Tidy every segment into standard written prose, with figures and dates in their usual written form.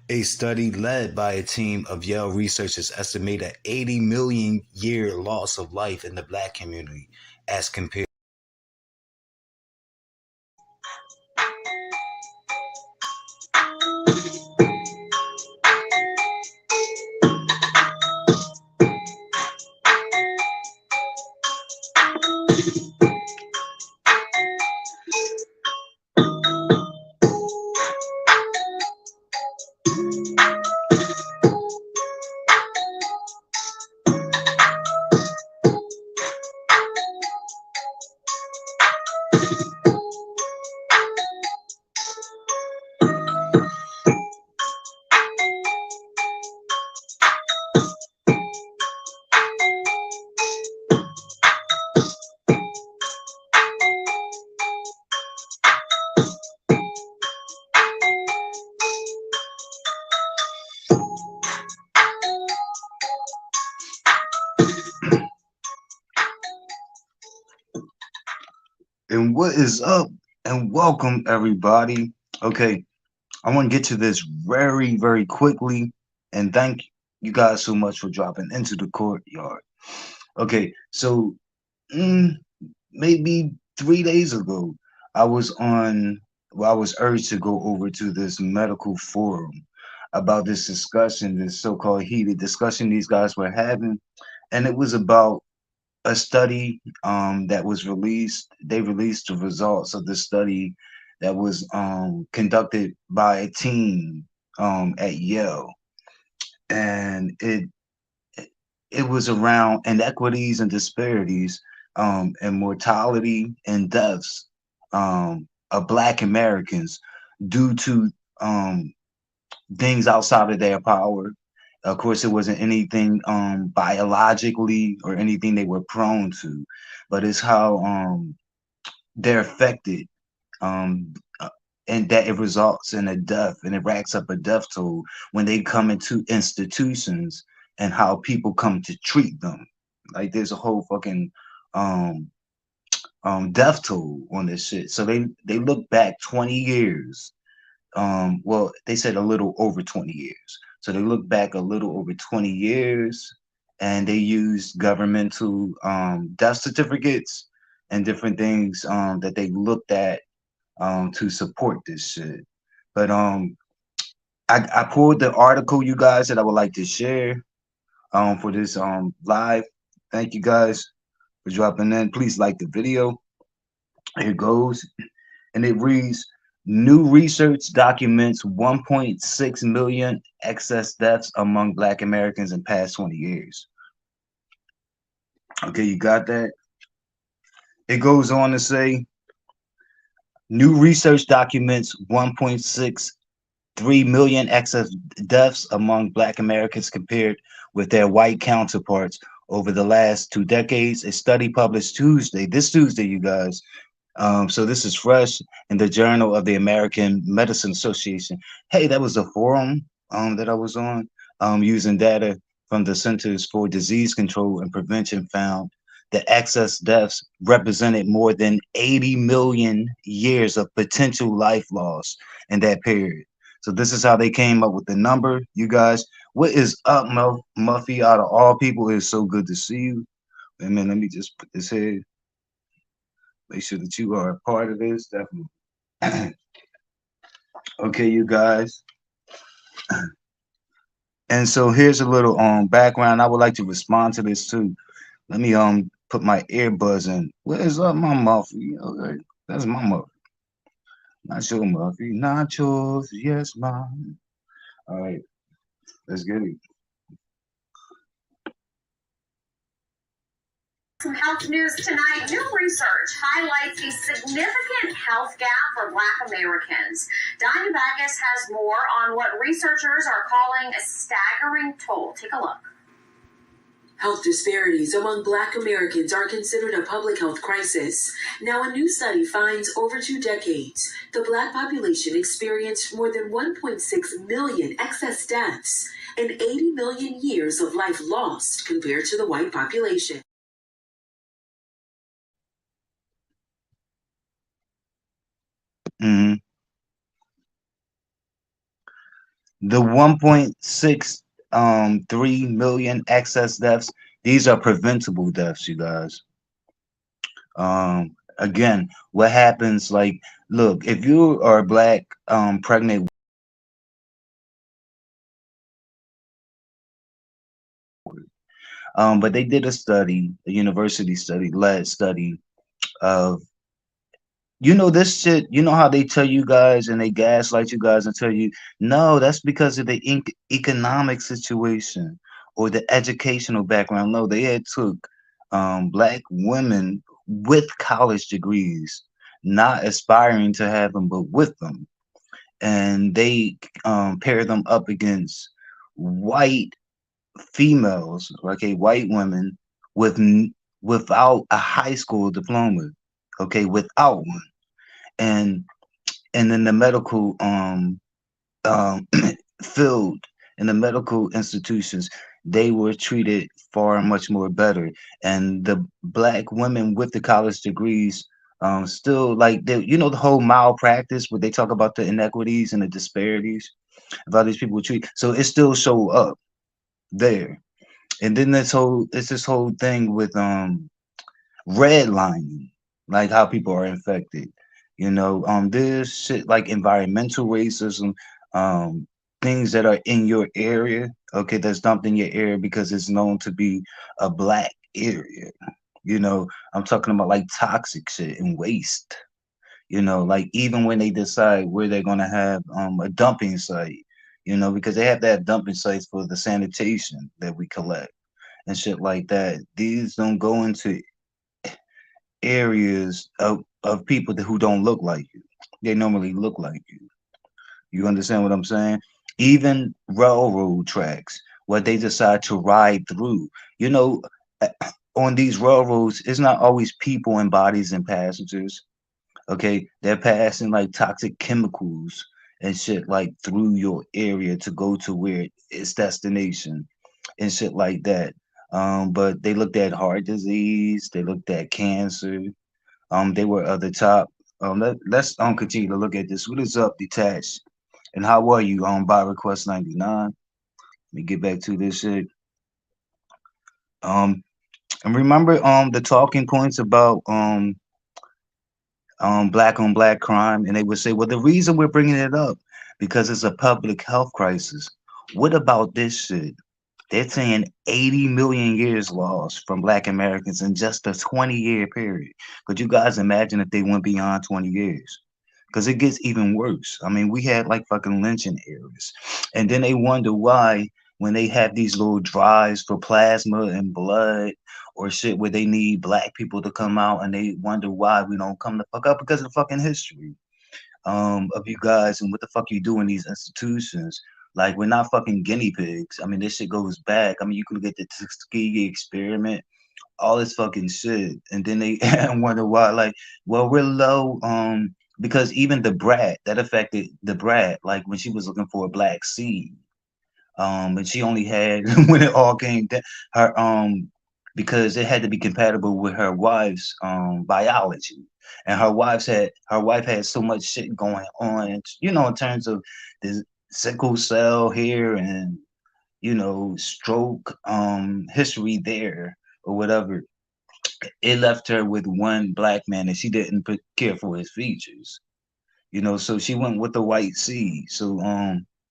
A study led by a team of Yale researchers estimated an 80 million year loss of life in the black community as compared. And what is up? And welcome everybody. Okay, I want to get to this very, very quickly. And thank you guys so much for dropping into the courtyard. Okay, so mm, maybe 3 days ago, I was on, well, I was urged to go over to this medical forum about this discussion, this so-called heated discussion these guys were having. And it was about a study that was released. They released the results of the study that was conducted by a team at Yale, and it was around inequities and disparities and mortality and deaths of Black Americans due to things outside of their power. Of course, it wasn't anything biologically or anything they were prone to, but it's how they're affected, um, uh, and that it results in a death, and it racks up a death toll when they come into institutions, and how people come to treat them. Like there's a whole fucking um, death toll on this shit. So they look back 20 years, well, they said a little over 20 years. So they look back a little over 20 years, and they used governmental death certificates and different things that they looked at to support this shit. But I pulled the article, you guys, that I would like to share for this live. Thank you guys for dropping in. Please like the video. Here goes. And it reads, new research documents 1.6 million excess deaths among Black Americans in past 20 years. Okay, you got that? It goes on to say, new research documents 1.63 million excess deaths among Black Americans compared with their white counterparts over the last 2 decades. A study published this Tuesday, you guys. So this is fresh in the Journal of the American Medicine Association. Hey, that was a forum that I was on, using data from the Centers for Disease Control and Prevention found that excess deaths represented more than 80 million years of potential life loss in that period. So this is how they came up with the number, you guys. What is up, Muffy? Out of all people, it's so good to see you. And then let me just put this here. Make sure that you are a part of this, definitely. Okay, you guys. And so here's a little background. I would like to respond to this too. Let me put my earbuds in. What is up, my Muffy? Okay, that's my Muffy. Not your Muffy, not yours. Yes, mine. All right, let's get it. Some health news tonight. New research highlights a significant health gap for Black Americans. Diane Backus has more on what researchers are calling a staggering toll. Take a look. Health disparities among Black Americans are considered a public health crisis. Now, a new study finds over 2 decades, the Black population experienced more than 1.6 million excess deaths and 80 million years of life lost compared to the white population. Hmm. The 1.6 3 million excess deaths, these are preventable deaths, you guys. Again, what happens, like, look, if you are black, pregnant, but they did a study, a university study, led study of, this shit, how they tell you guys and they gaslight you guys and tell you, no, that's because of the economic situation or the educational background. No, they had took black women with college degrees, not aspiring to have them, but with them. And they pair them up against white females, okay, white women with without a high school diploma, okay, without one. And in the medical um field, in the medical institutions, they were treated far much more better. And the black women with the college degrees, still, like, they, the whole malpractice where they talk about the inequities and the disparities of how these people treat, so it still show up there. And then this whole thing with redlining, like how people are infected. This shit like environmental racism, um, things that are in your area, okay, that's dumped in your area because it's known to be a black area. I'm talking about like toxic shit and waste. Like even when they decide where they're gonna have a dumping site, because they have to have dumping sites for the sanitation that we collect and shit like that. These don't go into areas of people who don't look like you. They normally look like you. You understand what I'm saying? Even railroad tracks, what they decide to ride through. You know, uh, on these railroads, it's not always people and bodies and passengers. Okay, they're passing like toxic chemicals and shit like through your area to go to where its destination and shit like that. But they looked at heart disease, they looked at cancer, they were at the top. Let's continue to look at this. What is up, detached? And how are you by request 99? Let me get back to this shit. Um, and remember the talking points about black on black crime, and they would say, well, the reason we're bringing it up because it's a public health crisis. What about this shit? They're saying 80 million years lost from black Americans in just a 20-year period. Could you guys imagine if they went beyond 20 years? Because it gets even worse. I mean, we had like fucking lynching areas. And then they wonder why, when they have these little drives for plasma and blood or shit where they need black people to come out, and they wonder why we don't come the fuck up because of the fucking history of you guys and what the fuck you do in these institutions. Like, we're not fucking guinea pigs. I mean, this shit goes back. I mean, you can get the Tuskegee experiment, all this fucking shit, and then they wonder why. Like, well, we're low, because even the brat that affected the brat, like when she was looking for a black seed, and she only had when it all came down, her because it had to be compatible with her wife's biology, and her wife had so much shit going on, in terms of the sickle cell here, and stroke history there or whatever. It left her with one black man, and she didn't care for his features. So she went with the white seed. So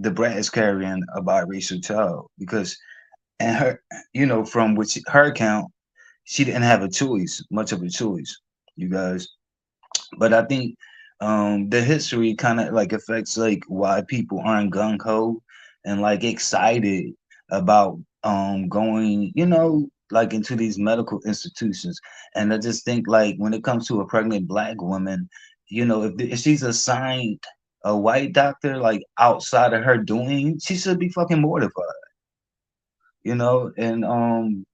the brat is carrying a biracial child because, and her, from which her account, she didn't have a choice, much of a choice, you guys. But I think the history kind of like affects like why people aren't gung ho and like excited about going, like into these medical institutions. And I just think like when it comes to a pregnant black woman, if she's assigned a white doctor like outside of her doing, she should be fucking mortified, and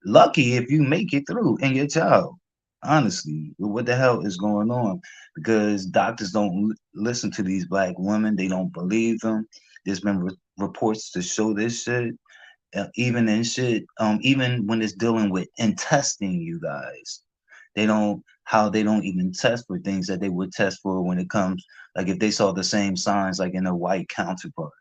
lucky if you make it through in your child. Honestly, what the hell is going on? Because doctors don't listen to these black women. They don't believe them. There's been reports to show this shit. Even in shit, even when it's dealing with in testing, you guys. they don't how they don't even test for things that they would test for when it comes, like if they saw the same signs like in a white counterpart.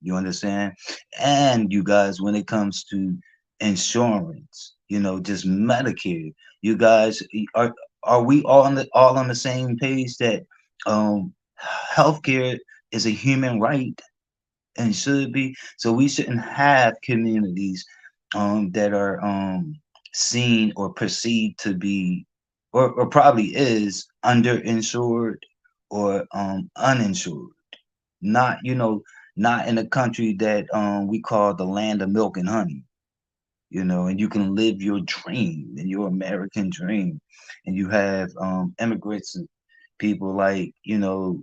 You understand? And you guys, when it comes to insurance, just Medicare, you guys are we all on the same page that um healthcare is a human right and should be? So we shouldn't have communities that are seen or perceived to be, or probably is, underinsured or uninsured. Not, not in a country that we call the land of milk and honey, and you can live your dream and your American dream, and you have immigrants and people like,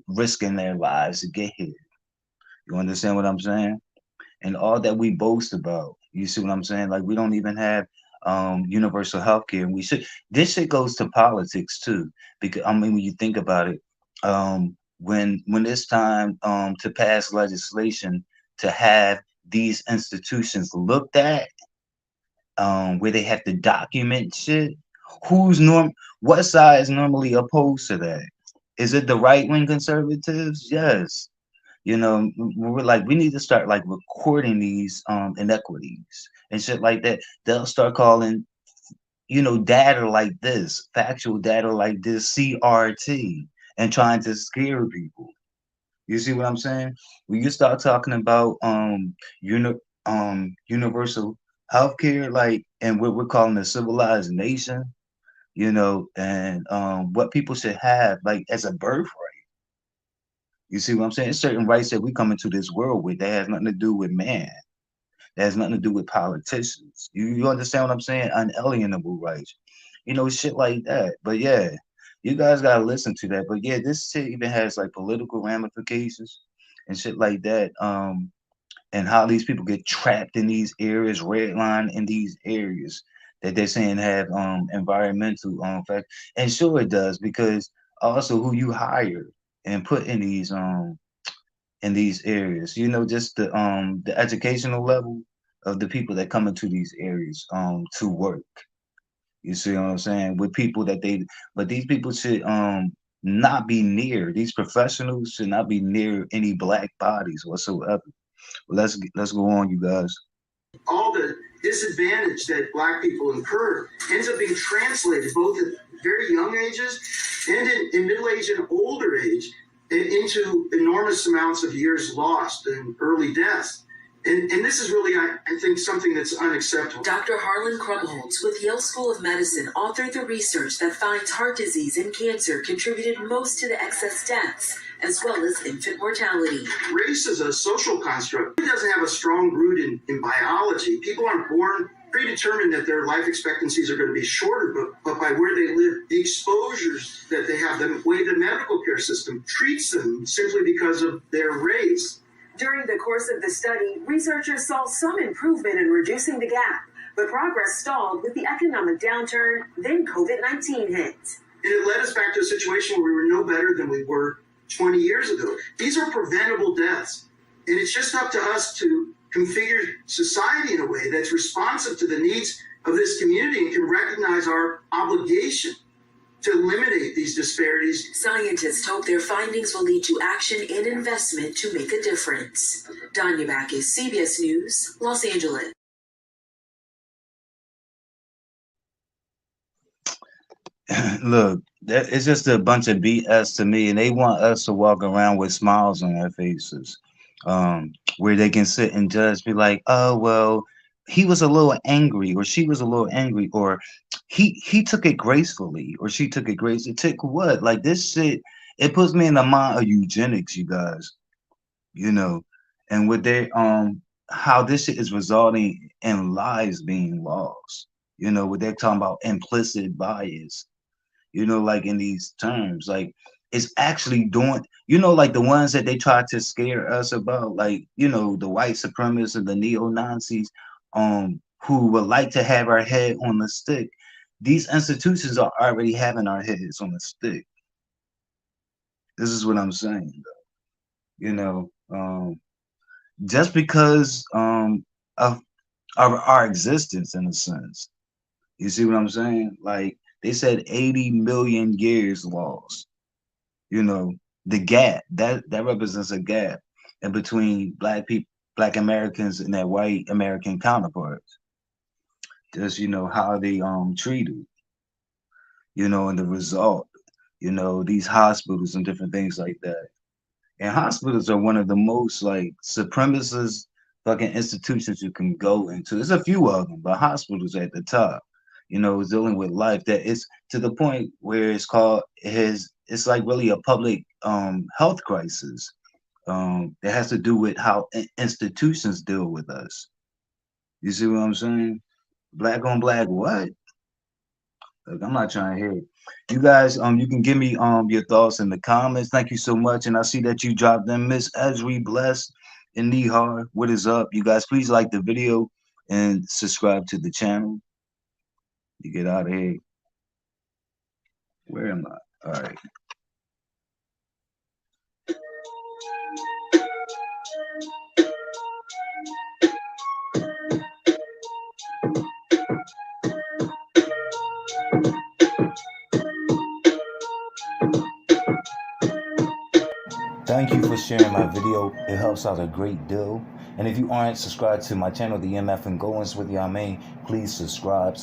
risking their lives to get here. You understand what I'm saying? And all that we boast about. You see what I'm saying? Like we don't even have universal health care. And we should this shit goes to politics too. Because I mean when you think about it, when it's time to pass legislation to have these institutions looked at, where they have to document shit, what side is normally opposed to that? Is it the right wing conservatives? Yes. We're like, we need to start like recording these inequities and shit like that. They'll start calling, data like this, factual data like this, CRT, and trying to scare people. You see what I'm saying? When you start talking about universal healthcare, like, and what we're calling a civilized nation, and what people should have like as a birthright. You see what I'm saying? Certain rights that we come into this world with that has nothing to do with man. That has nothing to do with politicians. You understand what I'm saying? Unalienable rights. Shit like that. But yeah, you guys gotta listen to that. But yeah, this shit even has like political ramifications and shit like that. And how these people get trapped in these areas, redline in these areas that they're saying have environmental effect. And sure it does, because also who you hire and put in these areas, just the educational level of the people that come into these areas to work. You see what I'm saying? With people but these people should not be near, these professionals should not be near any black bodies whatsoever. Well, let's go on, you guys. All the disadvantage that black people incur ends up being translated both at very young ages and in middle age and older age into enormous amounts of years lost and early deaths. And this is really, I think, something that's unacceptable. Dr. Harlan Krumholtz with Yale School of Medicine authored the research that finds heart disease and cancer contributed most to the excess deaths, as well as infant mortality. Race is a social construct. It doesn't have a strong root in biology. People aren't born predetermined that their life expectancies are going to be shorter, but by where they live, the exposures that they have, the way the medical care system treats them simply because of their race. During the course of the study, researchers saw some improvement in reducing the gap, but progress stalled with the economic downturn, then COVID-19 hit. And it led us back to a situation where we were no better than we were 20 years ago. These are preventable deaths. And it's just up to us to configure society in a way that's responsive to the needs of this community and can recognize our obligation to eliminate these disparities. Scientists hope their findings will lead to action and investment to make a difference. Danya Backus, CBS News, Los Angeles. Look, it's just a bunch of BS to me, and they want us to walk around with smiles on our faces, where they can sit and just be like, "Oh well, he was a little angry, or she was a little angry, or he took it gracefully, or she took it gracefully." It took what? Like this shit, it puts me in the mind of eugenics, you guys. And with their how this shit is resulting in lives being lost. What they're talking about implicit bias. Like in these terms, like it's actually doing, like the ones that they try to scare us about, like, the white supremacists and the neo-Nazis, who would like to have our head on the stick. These institutions are already having our heads on the stick. This is what I'm saying, though. Just because of our existence, in a sense. You see what I'm saying? Like, They said 80 million years lost. You know, the gap that represents a gap in between Black Americans and their white American counterparts. Just how they treated, and the result, these hospitals and different things like that. And hospitals are one of the most like supremacist fucking institutions you can go into. There's a few of them, but hospitals at the top. Dealing with life that is to the point where it's like really a public health crisis. That has to do with how institutions deal with us. You see what I'm saying? Black on black, what? Like, I'm not trying to hear it. You guys, you can give me your thoughts in the comments. Thank you so much. And I see that you dropped them. Miss Esri, Blessed, and Nihar. What is up? You guys, please like the video and subscribe to the channel. You get out of here. Where am I? All right. Thank you for sharing my video. It helps out a great deal. And if you aren't subscribed to my channel, the MF and Goins with Yamein, please subscribe.